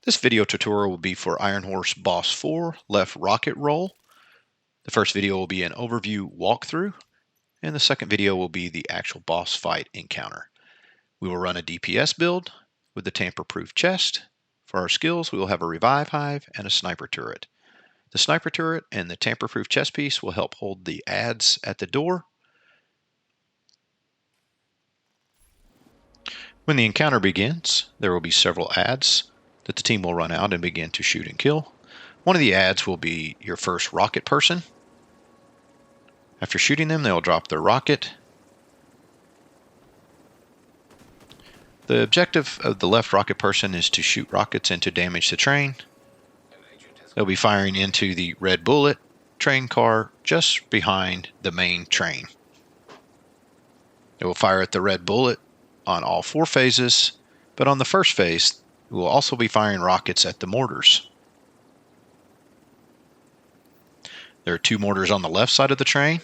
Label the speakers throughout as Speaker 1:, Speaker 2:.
Speaker 1: This video tutorial will be for Iron Horse Boss 4 Left Rocket Roll. The first video will be an overview walkthrough, and the second video will be the actual boss fight encounter. We will run a DPS build with the tamper-proof chest. For our skills, we will have a revive hive and a sniper turret. The sniper turret and the tamper-proof chest piece will help hold the adds at the door. When the encounter begins, there will be several adds that the team will run out and begin to shoot and kill. One of the adds will be your first rocket person. After shooting them, they'll drop their rocket. The objective of the left rocket person is to shoot rockets and to damage the train. They'll be firing into the red bullet train car just behind the main train. They will fire at the red bullet on all 4 phases, but on the first phase, we will also be firing rockets at the mortars. There are 2 mortars on the left side of the train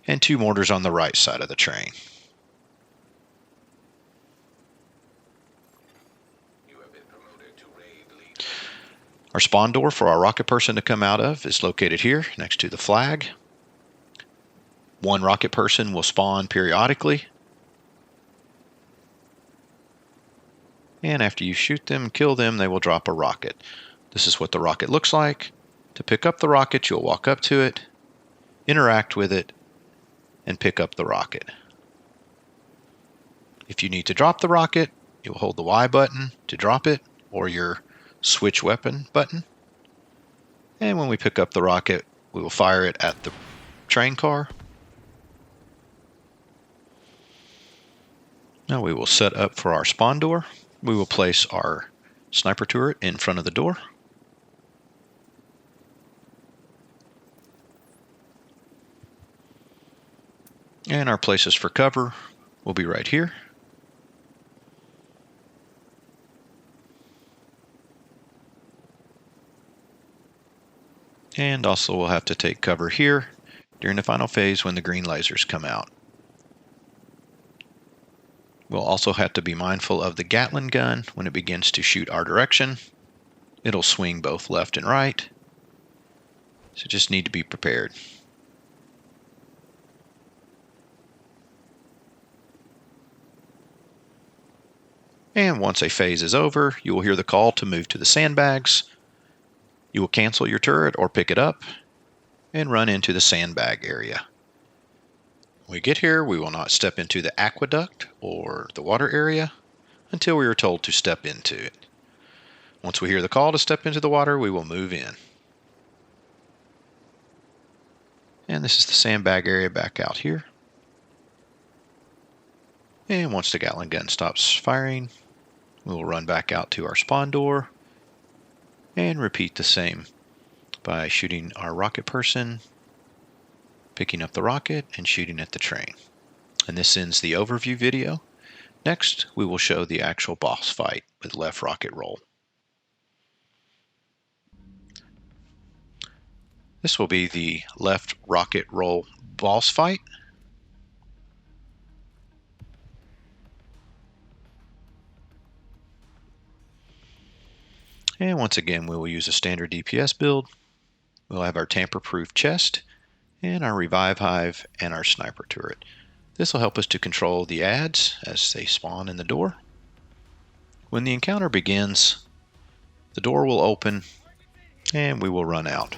Speaker 1: and 2 mortars on the right side of the train. Our spawn door for our rocket person to come out of is located here next to the flag. 1 rocket person will spawn periodically. And after you shoot them, kill them, they will drop a rocket. This is what the rocket looks like. To pick up the rocket, you'll walk up to it, interact with it, and pick up the rocket. If you need to drop the rocket, you'll hold the Y button to drop it, or your switch weapon button. And when we pick up the rocket, we will fire it at the train car. Now we will set up for our spawn door. We will place our sniper turret in front of the door. And our places for cover will be right here. And also we'll have to take cover here during the final phase when the green lasers come out. We'll also have to be mindful of the Gatling gun when it begins to shoot our direction. It'll swing both left and right, so just need to be prepared. And once a phase is over, you will hear the call to move to the sandbags. You will cancel your turret or pick it up and run into the sandbag area. When we get here, we will not step into the aqueduct or the water area until we are told to step into it. Once we hear the call to step into the water, we will move in. And this is the sandbag area back out here. And once the Gatling gun stops firing, we will run back out to our spawn door and repeat the same by shooting our rocket person, picking up the rocket, and shooting at the train. And this ends the overview video. Next, we will show the actual boss fight with left rocket roll. This will be the left rocket roll boss fight. And once again, we will use a standard DPS build. We'll have our tamper-proof chest and our revive hive and our sniper turret. This will help us to control the adds as they spawn in the door. When the encounter begins, the door will open and we will run out.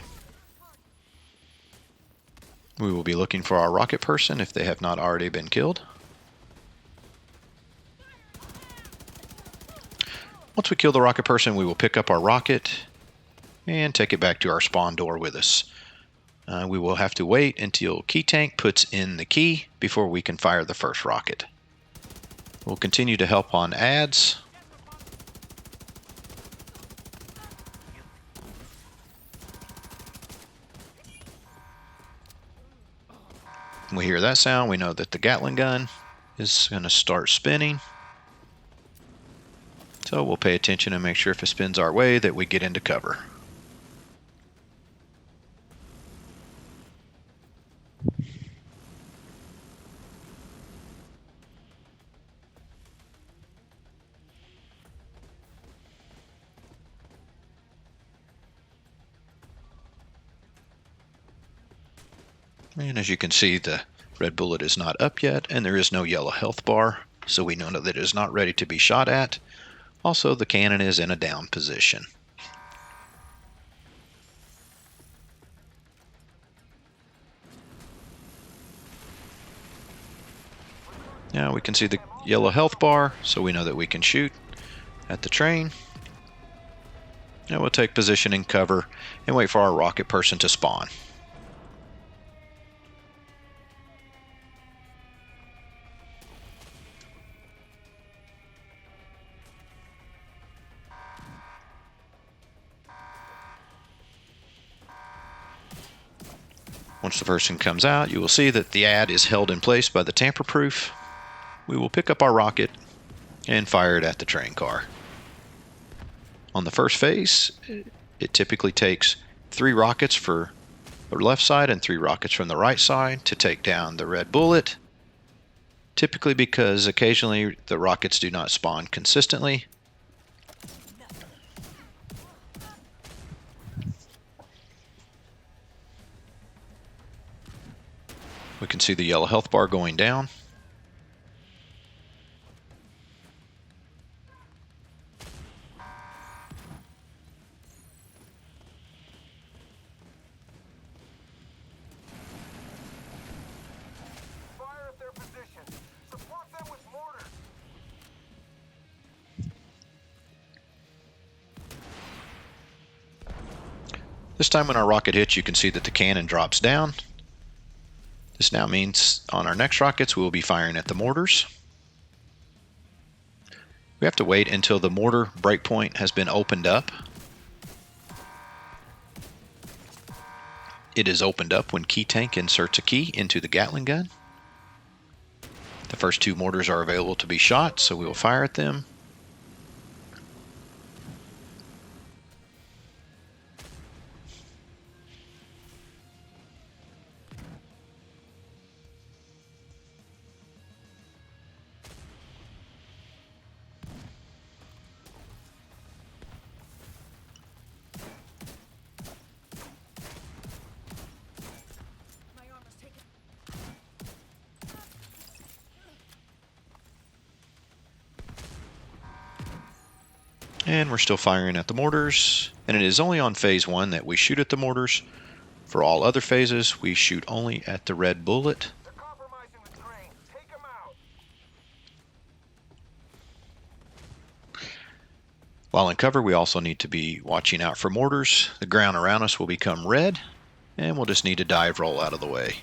Speaker 1: We will be looking for our rocket person if they have not already been killed. Once we kill the rocket person, we will pick up our rocket and take it back to our spawn door with us. We will have to wait until Key Tank puts in the key before we can fire the first rocket. We'll continue to help on adds. When we hear that sound, we know that the Gatling gun is going to start spinning. So we'll pay attention and make sure if it spins our way that we get into cover. And as you can see, the red bullet is not up yet, and there is no yellow health bar, so we know that it is not ready to be shot at. Also, the cannon is in a down position. Now we can see the yellow health bar, so we know that we can shoot at the train. Now we'll take position in cover and wait for our rocket person to spawn. Once the person comes out, you will see that the ad is held in place by the tamper-proof. We will pick up our rocket and fire it at the train car. On the first phase, it typically takes 3 rockets for the left side and 3 rockets from the right side to take down the red bullet, typically because occasionally the rockets do not spawn consistently. We can see the yellow health bar going down.
Speaker 2: Fire at their position. Support them with mortars.
Speaker 1: This time when our rocket hits, you can see that the cannon drops down. This now means on our next rockets, we will be firing at the mortars. We have to wait until the mortar breakpoint has been opened up. It is opened up when Key Tank inserts a key into the Gatling gun. The first 2 mortars are available to be shot, so we will fire at them. And we're still firing at the mortars, and it is only on phase 1 that we shoot at the mortars. For all other phases, we shoot only at the red bullet.
Speaker 2: They're compromising the train. Take them out.
Speaker 1: While in cover, we also need to be watching out for mortars. The ground around us will become red, and we'll just need to dive roll out of the way.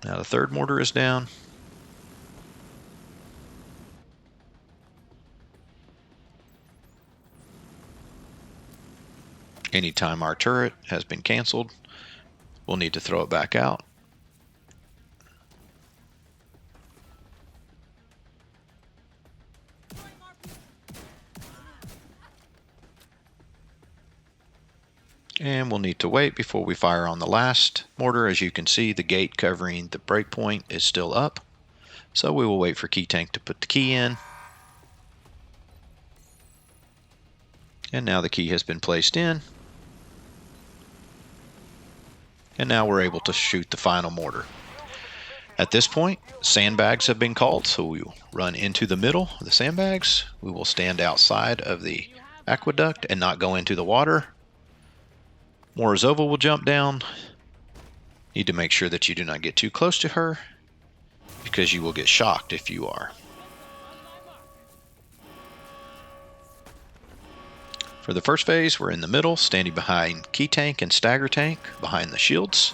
Speaker 1: Now the third mortar is down. Anytime our turret has been canceled, we'll need to throw it back out. And we'll need to wait before we fire on the last mortar. As you can see, the gate covering the breakpoint is still up. So we will wait for Key Tank to put the key in. And now the key has been placed in. And now we're able to shoot the final mortar. At this point, sandbags have been called, so we will run into the middle of the sandbags. We will stand outside of the aqueduct and not go into the water. Morozova will jump down. Need to make sure that you do not get too close to her, because you will get shocked if you are. For the first phase, we're in the middle, standing behind Key Tank and Stagger Tank, behind the shields.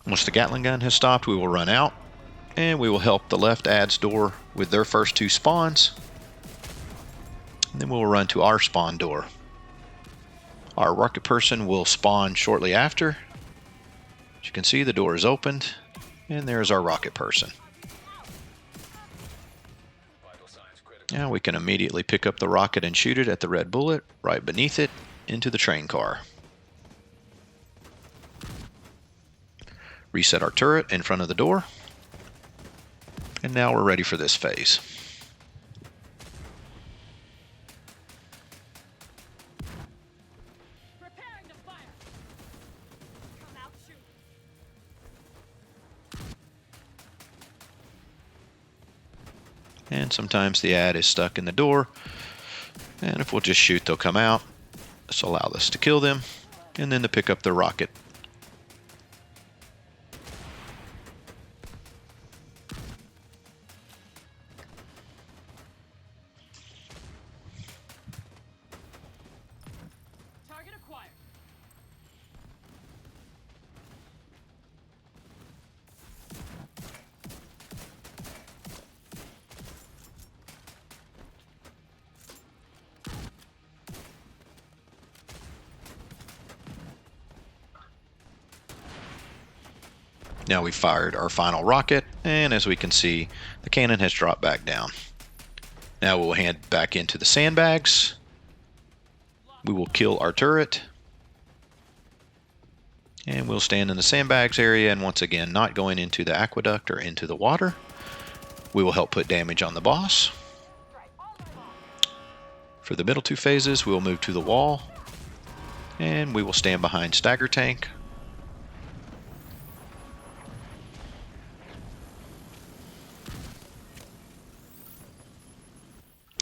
Speaker 1: Once the Gatling gun has stopped, we will run out, and we will help the left ad's door with their first 2 spawns. And then we'll run to our spawn door. Our rocket person will spawn shortly after. As you can see, the door is opened, and there's our rocket person. Now we can immediately pick up the rocket and shoot it at the red bullet right beneath it into the train car. Reset our turret in front of the door. And now we're ready for this phase.
Speaker 3: Preparing to fire. Come out shooting.
Speaker 1: And sometimes the ad is stuck in the door. And if we'll just shoot, they'll come out. This will allow us to kill them and then to pick up the rocket.
Speaker 3: Target acquired.
Speaker 1: Now we've fired our final rocket, and as we can see, the cannon has dropped back down. Now we'll head back into the sandbags. We will kill our turret. And we'll stand in the sandbags area, and once again, not going into the aqueduct or into the water. We will help put damage on the boss. For the middle two phases, we will move to the wall, and we will stand behind Stagger Tank.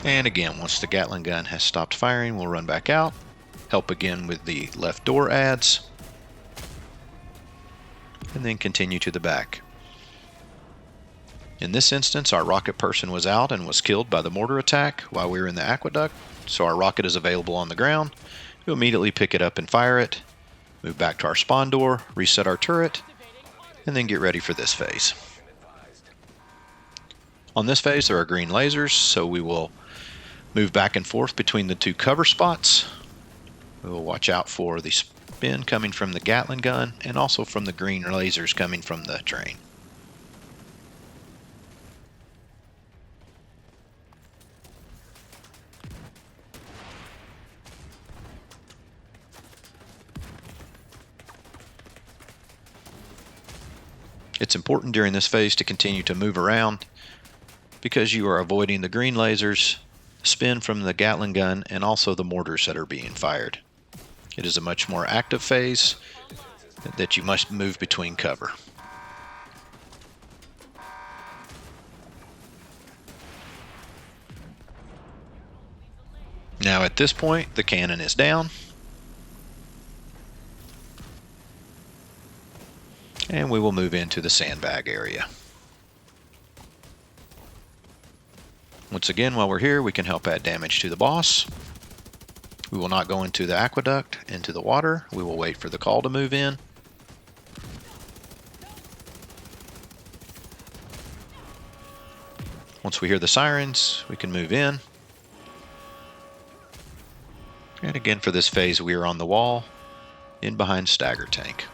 Speaker 1: And again, once the Gatling gun has stopped firing, we'll run back out, help again with the left door ads, and then continue to the back. In this instance, our rocket person was out and was killed by the mortar attack while we were in the aqueduct, so our rocket is available on the ground. We'll immediately pick it up and fire it, move back to our spawn door, reset our turret, and then get ready for this phase. On this phase, there are green lasers, so we will move back and forth between the two cover spots. We will watch out for the spin coming from the Gatling gun and also from the green lasers coming from the train. It's important during this phase to continue to move around because you are avoiding the green lasers, spin from the Gatling gun, and also the mortars that are being fired. It is a much more active phase that you must move between cover. Now at this point, the cannon is down. And we will move into the sandbag area. Once again, while we're here, we can help add damage to the boss. We will not go into the aqueduct, into the water. We will wait for the call to move in. Once we hear the sirens, we can move in. And again, for this phase, we are on the wall, in behind Stagger Tank.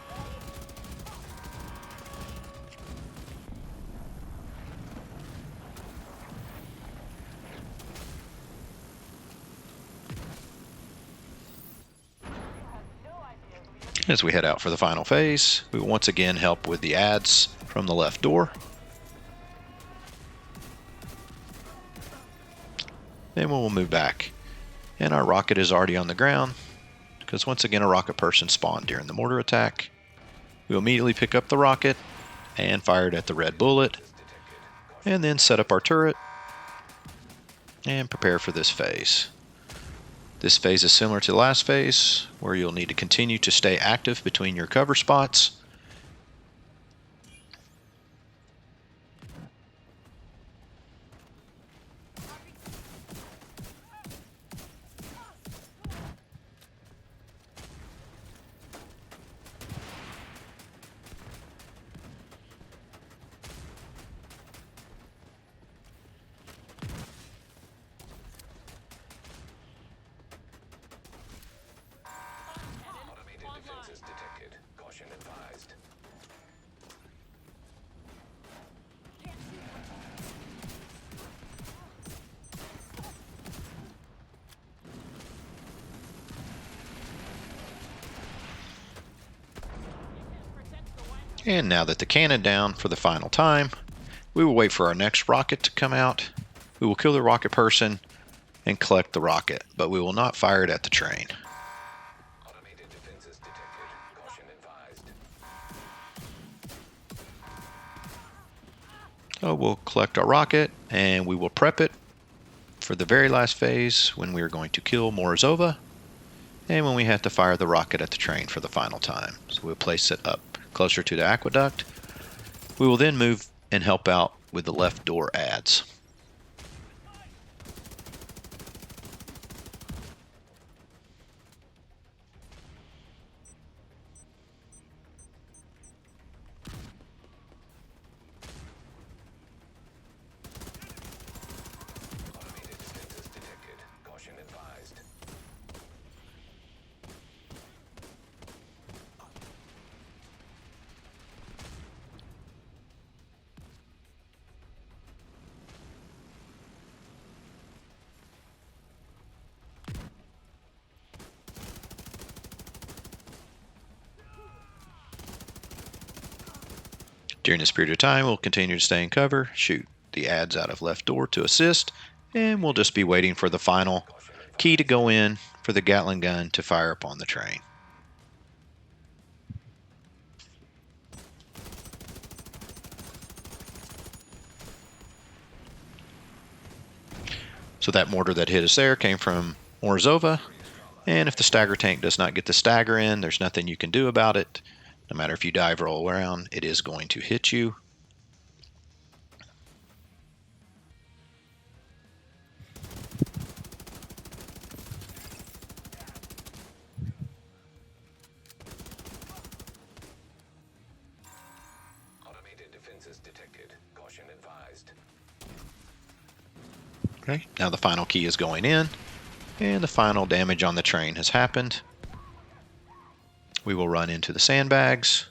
Speaker 1: As we head out for the final phase, we will once again help with the ads from the left door. Then we will move back. And our rocket is already on the ground, because once again a rocket person spawned during the mortar attack. We will immediately pick up the rocket and fire it at the red bullet, and then set up our turret and prepare for this phase. This phase is similar to the last phase, where you'll need to continue to stay active between your cover spots.
Speaker 2: Defenses detected. Caution advised.
Speaker 1: And now that the cannon down for the final time, we will wait for our next rocket to come out. We will kill the rocket person and collect the rocket, but we will not fire it at the train.
Speaker 2: Automated defenses detected. Caution advised.
Speaker 1: So we'll collect our rocket and we will prep it for the very last phase when we are going to kill Morozova and when we have to fire the rocket at the train for the final time. So we'll place it up closer to the aqueduct. We will then move and help out with the left door adds.
Speaker 2: Automated defenses detected. Caution advised.
Speaker 1: During this period of time, we'll continue to stay in cover, shoot the adds out of left door to assist, and we'll just be waiting for the final key to go in for the Gatling gun to fire upon the train. So that mortar that hit us there came from Morozova, and if the stagger tank does not get the stagger in, there's nothing you can do about it. No matter if you dive roll around, it is going to hit you.
Speaker 2: Automated defenses detected. Caution advised.
Speaker 1: Okay, now the final key is going in, and the final damage on the train has happened. We will run into the sandbags,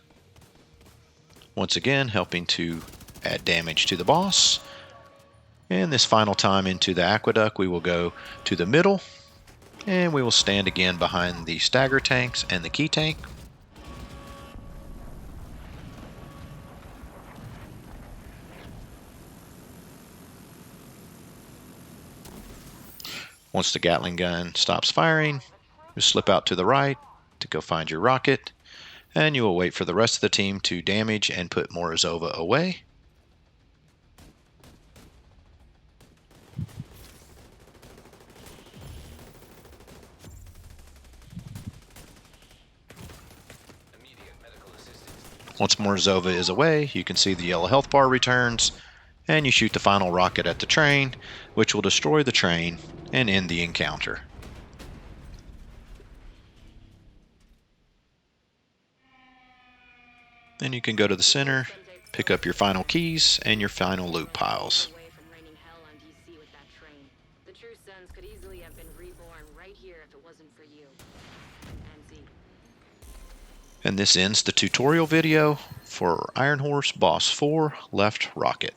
Speaker 1: once again helping to add damage to the boss. And this final time into the aqueduct, we will go to the middle, and we will stand again behind the stagger tanks and the key tank. Once the Gatling gun stops firing, you slip out to the right to go find your rocket, and you will wait for the rest of the team to damage and put Morozova away.
Speaker 2: Immediate medical assistance.
Speaker 1: Once Morozova is away, you can see the yellow health bar returns, and you shoot the final rocket at the train, which will destroy the train and end the encounter. Then you can go to the center, pick up your final keys and your final loot piles.
Speaker 4: Away from raining hell on DC with that train. The True Sons could easily have been reborn right here if it wasn't for you. And Z.
Speaker 1: And this ends the tutorial video for Iron Horse Boss 4 Left Rocket.